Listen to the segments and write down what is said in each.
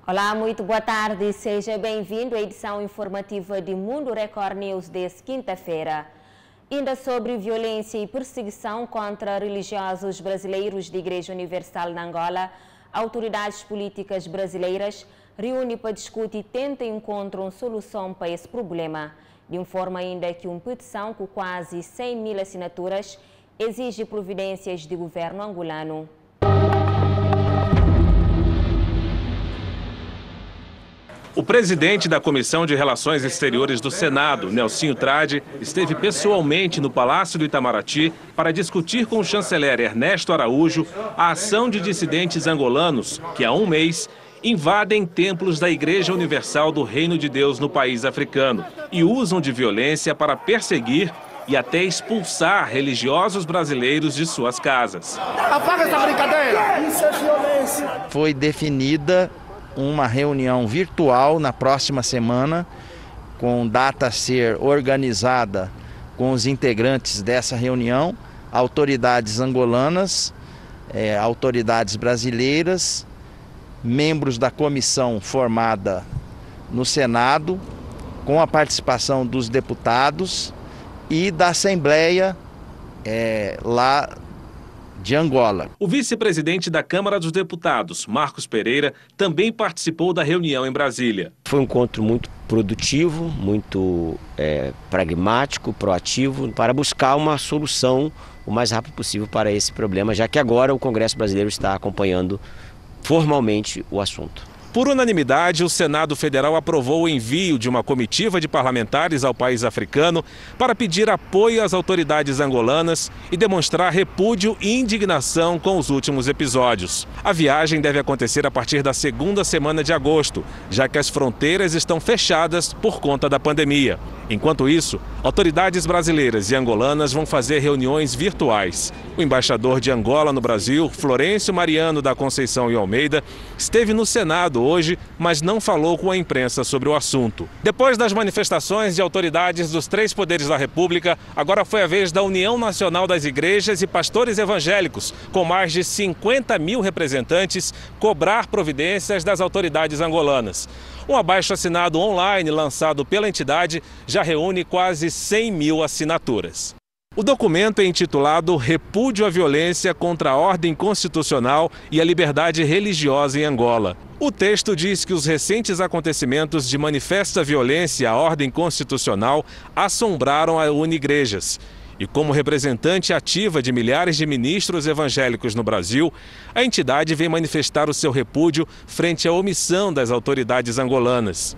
Olá, muito boa tarde. Seja bem-vindo à edição informativa de Mundo Record News desta quinta-feira. Ainda sobre violência e perseguição contra religiosos brasileiros da Igreja Universal na Angola, autoridades políticas brasileiras reúnem para discutir e tentam encontrar uma solução para esse problema. De informa ainda que uma petição com quase 100 mil assinaturas exige providências do governo angolano. O presidente da Comissão de Relações Exteriores do Senado, Nelsinho Trade, esteve pessoalmente no Palácio do Itamaraty para discutir com o chanceler Ernesto Araújo a ação de dissidentes angolanos que, há um mês, invadem templos da Igreja Universal do Reino de Deus no país africano e usam de violência para perseguir e até expulsar religiosos brasileiros de suas casas. Apaga essa brincadeira! Isso é violência! Foi definida uma reunião virtual na próxima semana, com data a ser organizada com os integrantes dessa reunião, autoridades angolanas, autoridades brasileiras, membros da comissão formada no Senado, com a participação dos deputados e da Assembleia lá de Angola. O vice-presidente da Câmara dos Deputados, Marcos Pereira, também participou da reunião em Brasília. Foi um encontro muito produtivo, muito pragmático, proativo, para buscar uma solução o mais rápido possível para esse problema, já que agora o Congresso brasileiro está acompanhando formalmente o assunto. Por unanimidade, o Senado Federal aprovou o envio de uma comitiva de parlamentares ao país africano para pedir apoio às autoridades angolanas e demonstrar repúdio e indignação com os últimos episódios. A viagem deve acontecer a partir da segunda semana de agosto, já que as fronteiras estão fechadas por conta da pandemia. Enquanto isso, autoridades brasileiras e angolanas vão fazer reuniões virtuais. O embaixador de Angola no Brasil, Florencio Mariano da Conceição e Almeida, esteve no Senado hoje, mas não falou com a imprensa sobre o assunto. Depois das manifestações de autoridades dos 3 poderes da República, agora foi a vez da União Nacional das Igrejas e Pastores Evangélicos, com mais de 50 mil representantes, cobrar providências das autoridades angolanas. Um abaixo-assinado online lançado pela entidade já reúne quase 100 mil assinaturas. O documento é intitulado Repúdio à Violência contra a Ordem Constitucional e a Liberdade Religiosa em Angola. O texto diz que os recentes acontecimentos de manifesta violência à ordem constitucional assombraram a Unigrejas. E como representante ativa de milhares de ministros evangélicos no Brasil, a entidade vem manifestar o seu repúdio frente à omissão das autoridades angolanas.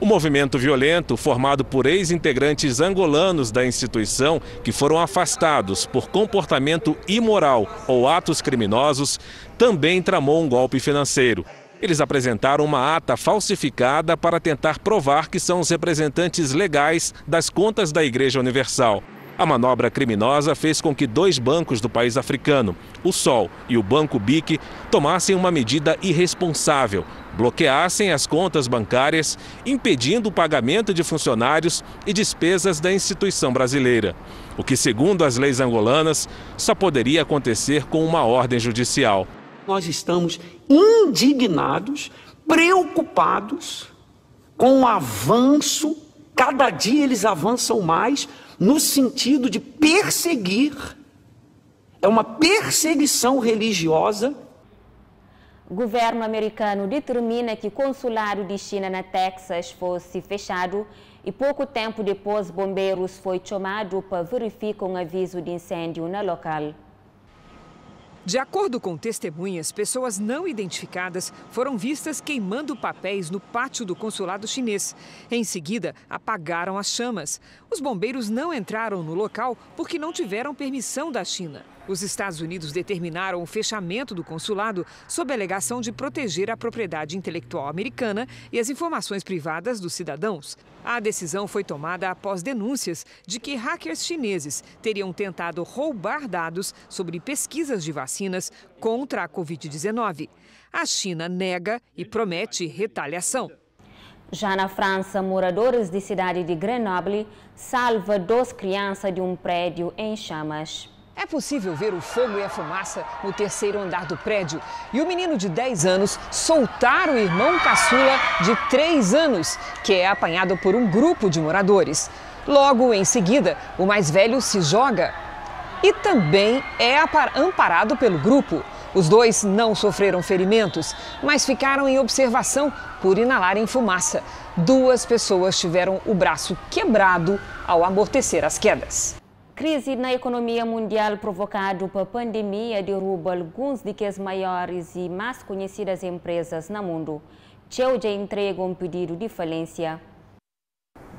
O movimento violento, formado por ex-integrantes angolanos da instituição que foram afastados por comportamento imoral ou atos criminosos, também tramou um golpe financeiro. Eles apresentaram uma ata falsificada para tentar provar que são os representantes legais das contas da Igreja Universal. A manobra criminosa fez com que 2 bancos do país africano, o Sol e o Banco BIC, tomassem uma medida irresponsável, bloqueassem as contas bancárias, impedindo o pagamento de funcionários e despesas da instituição brasileira. O que, segundo as leis angolanas, só poderia acontecer com uma ordem judicial. Nós estamos indignados, preocupados com o avanço, cada dia eles avançam mais, no sentido de perseguir. É uma perseguição religiosa. O governo americano determina que o consulado de China na Texas fosse fechado e pouco tempo depois bombeiros foi chamado para verificar um aviso de incêndio no local. De acordo com testemunhas, pessoas não identificadas foram vistas queimando papéis no pátio do consulado chinês. Em seguida, apagaram as chamas. Os bombeiros não entraram no local porque não tiveram permissão da China. Os Estados Unidos determinaram o fechamento do consulado sob a alegação de proteger a propriedade intelectual americana e as informações privadas dos cidadãos. A decisão foi tomada após denúncias de que hackers chineses teriam tentado roubar dados sobre pesquisas de vacinas contra a Covid-19. A China nega e promete retaliação. Já na França, moradores da cidade de Grenoble salvam 2 crianças de um prédio em chamas. É possível ver o fogo e a fumaça no terceiro andar do prédio. E o menino de 10 anos soltar o irmão caçula de 3 anos, que é apanhado por um grupo de moradores. Logo em seguida, o mais velho se joga e também é amparado pelo grupo. Os dois não sofreram ferimentos, mas ficaram em observação por inalarem fumaça. 2 pessoas tiveram o braço quebrado ao amortecer as quedas. Crise na economia mundial provocada pela pandemia derruba alguns das maiores e mais conhecidas empresas no mundo. Cheu já entrega um pedido de falência.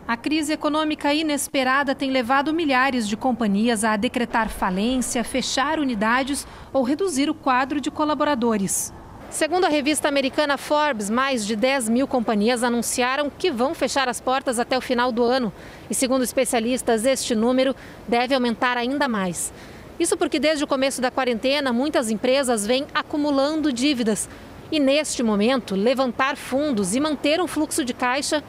A crise econômica inesperada tem levado milhares de companhias a decretar falência, fechar unidades ou reduzir o quadro de colaboradores. Segundo a revista americana Forbes, mais de 10 mil companhias anunciaram que vão fechar as portas até o final do ano. E segundo especialistas, este número deve aumentar ainda mais. Isso porque desde o começo da quarentena, muitas empresas vêm acumulando dívidas. E neste momento, levantar fundos e manter um fluxo de caixa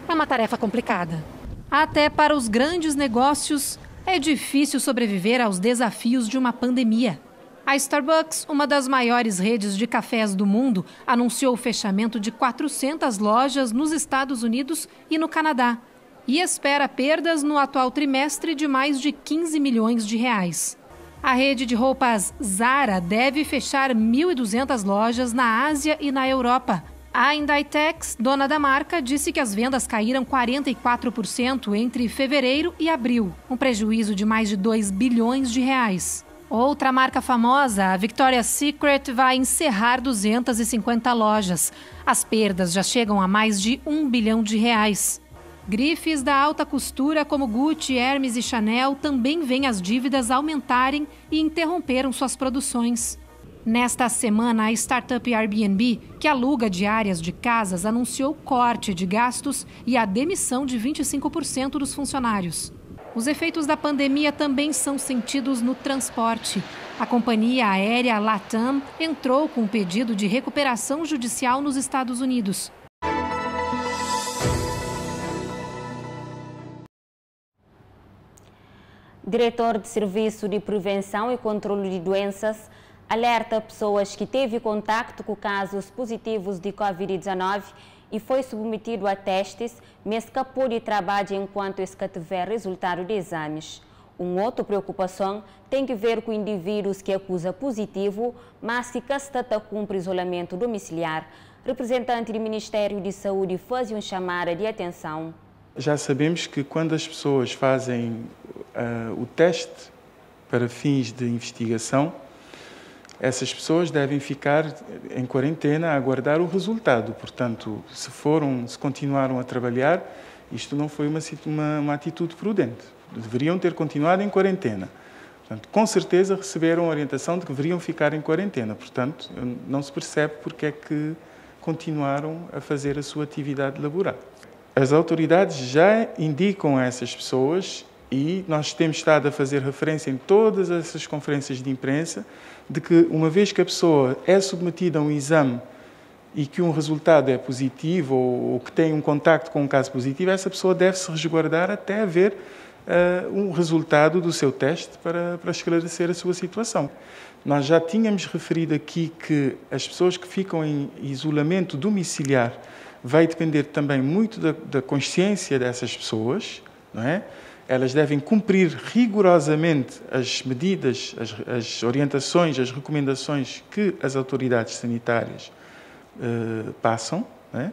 é uma tarefa complicada. Até para os grandes negócios, é difícil sobreviver aos desafios de uma pandemia. A Starbucks, uma das maiores redes de cafés do mundo, anunciou o fechamento de 400 lojas nos Estados Unidos e no Canadá e espera perdas no atual trimestre de mais de 15 milhões de reais. A rede de roupas Zara deve fechar 1.200 lojas na Ásia e na Europa. A Inditex, dona da marca, disse que as vendas caíram 44% entre fevereiro e abril, um prejuízo de mais de 2 bilhões de reais. Outra marca famosa, a Victoria's Secret, vai encerrar 250 lojas. As perdas já chegam a mais de 1 bilhão de reais. Grifes da alta costura como Gucci, Hermes e Chanel também veem as dívidas aumentarem e interromperam suas produções. Nesta semana, a startup Airbnb, que aluga diárias de casas, anunciou corte de gastos e a demissão de 25% dos funcionários. Os efeitos da pandemia também são sentidos no transporte. A companhia aérea LATAM entrou com um pedido de recuperação judicial nos Estados Unidos. Diretor de Serviço de Prevenção e Controle de Doenças alerta pessoas que teve contato com casos positivos de Covid-19 e foi submetido a testes, mas escapou de trabalho enquanto tiver resultado de exames. Uma outra preocupação tem que ver com indivíduos que acusa positivo, mas que castata cumpre isolamento domiciliar. Representante do Ministério de Saúde faz uma chamada de atenção. Já sabemos que quando as pessoas fazem o teste para fins de investigação, essas pessoas devem ficar em quarentena a aguardar o resultado. Portanto, se continuaram a trabalhar, isto não foi uma atitude prudente. Deveriam ter continuado em quarentena. Portanto, com certeza receberam a orientação de que deveriam ficar em quarentena. Portanto, não se percebe porque é que continuaram a fazer a sua atividade laboral. As autoridades já indicam a essas pessoas, e nós temos estado a fazer referência em todas essas conferências de imprensa, de que uma vez que a pessoa é submetida a um exame e que um resultado é positivo ou que tem um contacto com um caso positivo, essa pessoa deve se resguardar até haver um resultado do seu teste para esclarecer a sua situação. Nós já tínhamos referido aqui que as pessoas que ficam em isolamento domiciliar vai depender também muito da consciência dessas pessoas, não é? Elas devem cumprir rigorosamente as medidas, as orientações, as recomendações que as autoridades sanitárias passam, não é?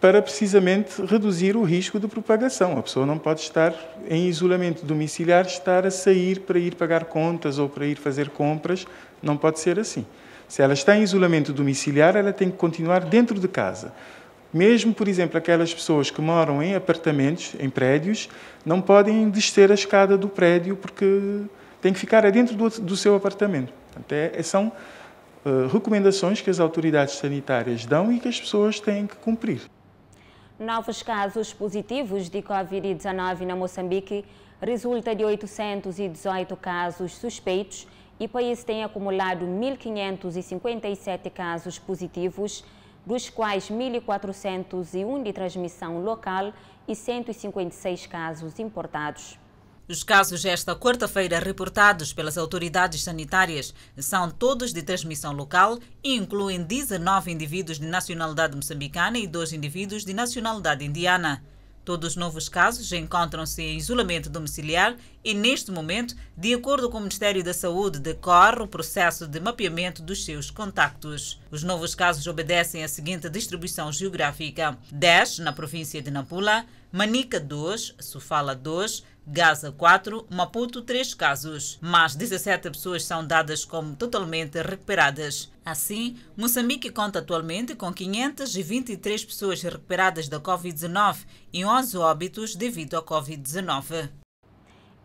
Para precisamente reduzir o risco de propagação. A pessoa não pode estar em isolamento domiciliar, estar a sair para ir pagar contas ou para ir fazer compras, não pode ser assim. Se ela está em isolamento domiciliar, ela tem que continuar dentro de casa. Mesmo, por exemplo, aquelas pessoas que moram em apartamentos, em prédios, não podem descer a escada do prédio porque têm que ficar dentro do seu apartamento. Portanto, são recomendações que as autoridades sanitárias dão e que as pessoas têm que cumprir. Novos casos positivos de Covid-19 na Moçambique resulta de 818 casos suspeitos e o país tem acumulado 1.557 casos positivos, dos quais 1.401 de transmissão local e 156 casos importados. Os casos esta quarta-feira reportados pelas autoridades sanitárias são todos de transmissão local e incluem 19 indivíduos de nacionalidade moçambicana e 2 indivíduos de nacionalidade indiana. Todos os novos casos encontram-se em isolamento domiciliar e, neste momento, de acordo com o Ministério da Saúde, decorre o processo de mapeamento dos seus contactos. Os novos casos obedecem à seguinte distribuição geográfica: 10 na província de Nampula, Manica 2, Sofala 2, Gaza 4, Maputo 3 casos. Mais 17 pessoas são dadas como totalmente recuperadas. Assim, Moçambique conta atualmente com 523 pessoas recuperadas da Covid-19 e 11 óbitos devido à Covid-19.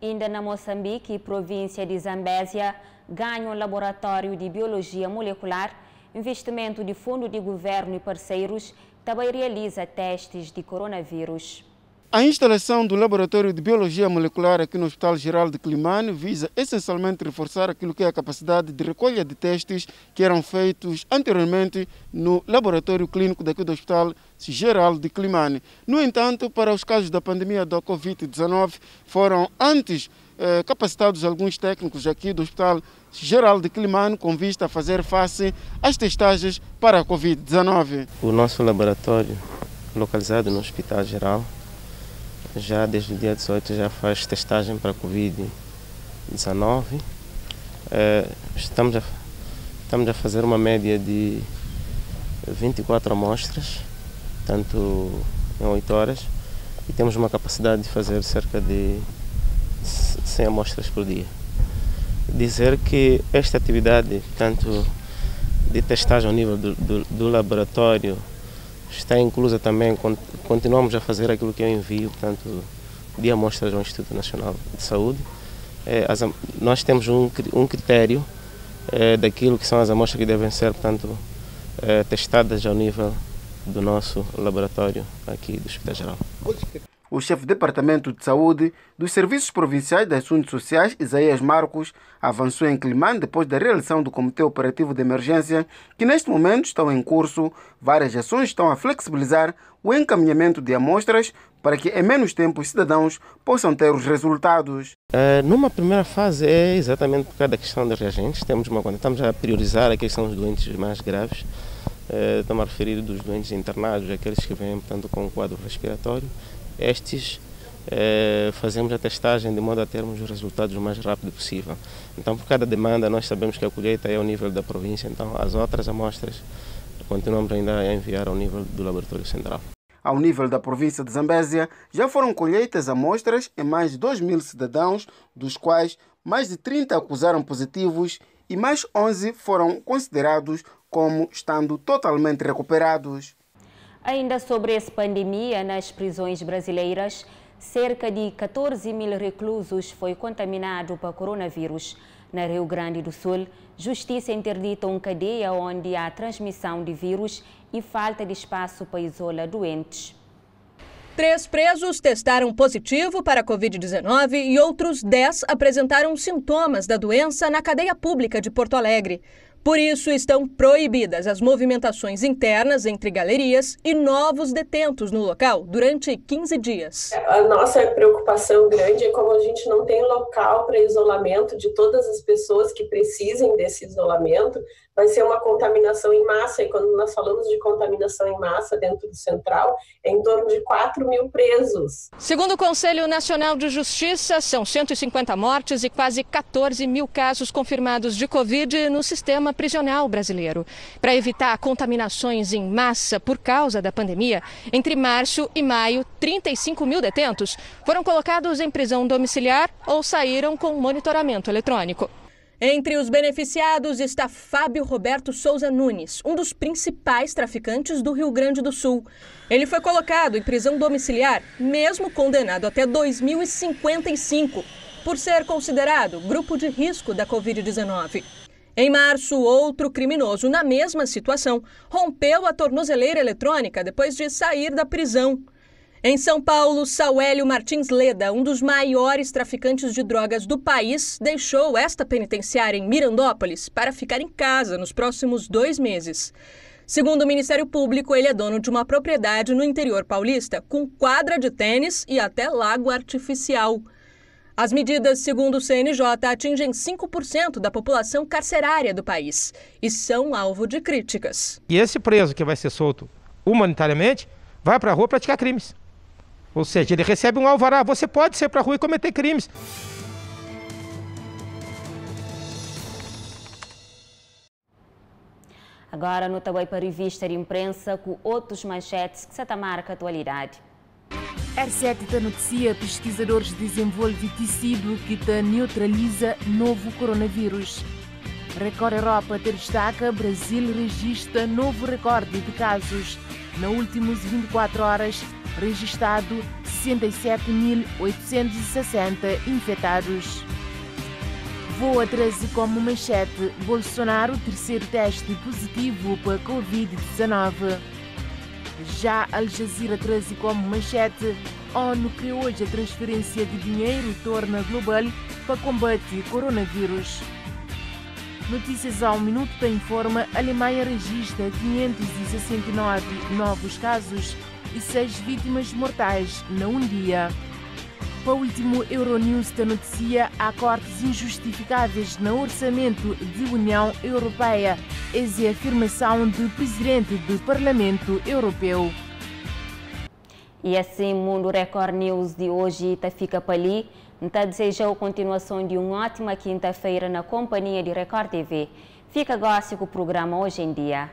Ainda na Moçambique, província de Zambésia, ganha um laboratório de biologia molecular, investimento de fundo de governo e parceiros, também realiza testes de coronavírus. A instalação do Laboratório de Biologia Molecular aqui no Hospital Geral de Climane visa essencialmente reforçar aquilo que é a capacidade de recolha de testes que eram feitos anteriormente no Laboratório Clínico daqui do Hospital Geral de Climane. No entanto, para os casos da pandemia da Covid-19, foram antes capacitados alguns técnicos aqui do Hospital Geral de Climane com vista a fazer face às testagens para a Covid-19. O nosso laboratório, localizado no Hospital Geral, já desde o dia 18 já faz testagem para a Covid-19. Estamos a fazer uma média de 24 amostras, tanto em 8 horas, e temos uma capacidade de fazer cerca de 100 amostras por dia. Dizer que esta atividade, tanto de testagem ao nível do laboratório, está inclusa também, continuamos a fazer aquilo que é o envio, portanto, de amostras ao Instituto Nacional de Saúde. Nós temos um critério daquilo que são as amostras que devem ser, portanto, testadas ao nível do nosso laboratório aqui do Hospital Geral. O chefe do Departamento de Saúde dos Serviços Provinciais de Assuntos Sociais, Isaías Marcos, avançou em Climane depois da realização do Comitê Operativo de Emergência, que neste momento estão em curso. Várias ações estão a flexibilizar o encaminhamento de amostras para que em menos tempo os cidadãos possam ter os resultados. Numa primeira fase é exatamente por causa da questão dos reagentes. Estamos a priorizar aqueles que são os doentes mais graves. Estamos a referir dos doentes internados, aqueles que vêm, portanto, com um quadro respiratório. Estes fazemos a testagem de modo a termos os resultados o mais rápido possível. Então, por cada demanda, nós sabemos que a colheita é ao nível da província, então as outras amostras continuamos ainda a enviar ao nível do Laboratório Central. Ao nível da província de Zambésia, já foram colheitas amostras em mais de 2.000 cidadãos, dos quais mais de 30 acusaram positivos e mais 11 foram considerados como estando totalmente recuperados. Ainda sobre essa pandemia, nas prisões brasileiras, cerca de 14.000 reclusos foi contaminado por coronavírus. Na Rio Grande do Sul, Justiça interdita uma cadeia onde há transmissão de vírus e falta de espaço para isolar doentes. 3 presos testaram positivo para a Covid-19 e outros 10 apresentaram sintomas da doença na cadeia pública de Porto Alegre. Por isso, estão proibidas as movimentações internas entre galerias e novos detentos no local durante 15 dias. A nossa preocupação grande é como a gente não tem local para isolamento de todas as pessoas que precisem desse isolamento, vai ser uma contaminação em massa. E quando nós falamos de contaminação em massa dentro do central, é em torno de 4.000 presos. Segundo o Conselho Nacional de Justiça, são 150 mortes e quase 14.000 casos confirmados de Covid no sistema prisional brasileiro. Para evitar contaminações em massa por causa da pandemia, entre março e maio, 35.000 detentos foram colocados em prisão domiciliar ou saíram com monitoramento eletrônico. Entre os beneficiados está Fábio Roberto Souza Nunes, um dos principais traficantes do Rio Grande do Sul. Ele foi colocado em prisão domiciliar, mesmo condenado até 2055, por ser considerado grupo de risco da Covid-19. Em março, outro criminoso na mesma situação rompeu a tornozeleira eletrônica depois de sair da prisão. Em São Paulo, Sauélio Martins Leda, um dos maiores traficantes de drogas do país, deixou esta penitenciária em Mirandópolis para ficar em casa nos próximos 2 meses. Segundo o Ministério Público, ele é dono de uma propriedade no interior paulista com quadra de tênis e até lago artificial. As medidas, segundo o CNJ, atingem 5% da população carcerária do país e são alvo de críticas. E esse preso que vai ser solto humanitariamente vai para a rua praticar crimes. Ou seja, ele recebe um alvará, você pode ser para a rua e cometer crimes. Agora, no Taboi para a revista de imprensa com outros manchetes que se marca a atualidade. R7 da notícia, pesquisadores desenvolvem tecido que neutraliza novo coronavírus. Record Europa destaca, Brasil registra novo recorde de casos. Nas últimas 24 horas, registrado 67.860 infectados. Voa 13 como manchete, Bolsonaro terceiro teste positivo para Covid-19. Já Al Jazeera 13 como manchete, ONU criou hoje a transferência de dinheiro torna global para combate coronavírus. Notícias ao minuto da informa, Alemanha registra 569 novos casos e 6 vítimas mortais num dia. Para o último Euronews da notícia, há cortes injustificáveis no orçamento da União Europeia. Essa é a afirmação do presidente do Parlamento Europeu. E assim, o Mundo Record News de hoje fica para ali. Então, desejo a continuação de uma ótima quinta-feira na companhia de Record TV. Fica agora com o programa Hoje em Dia.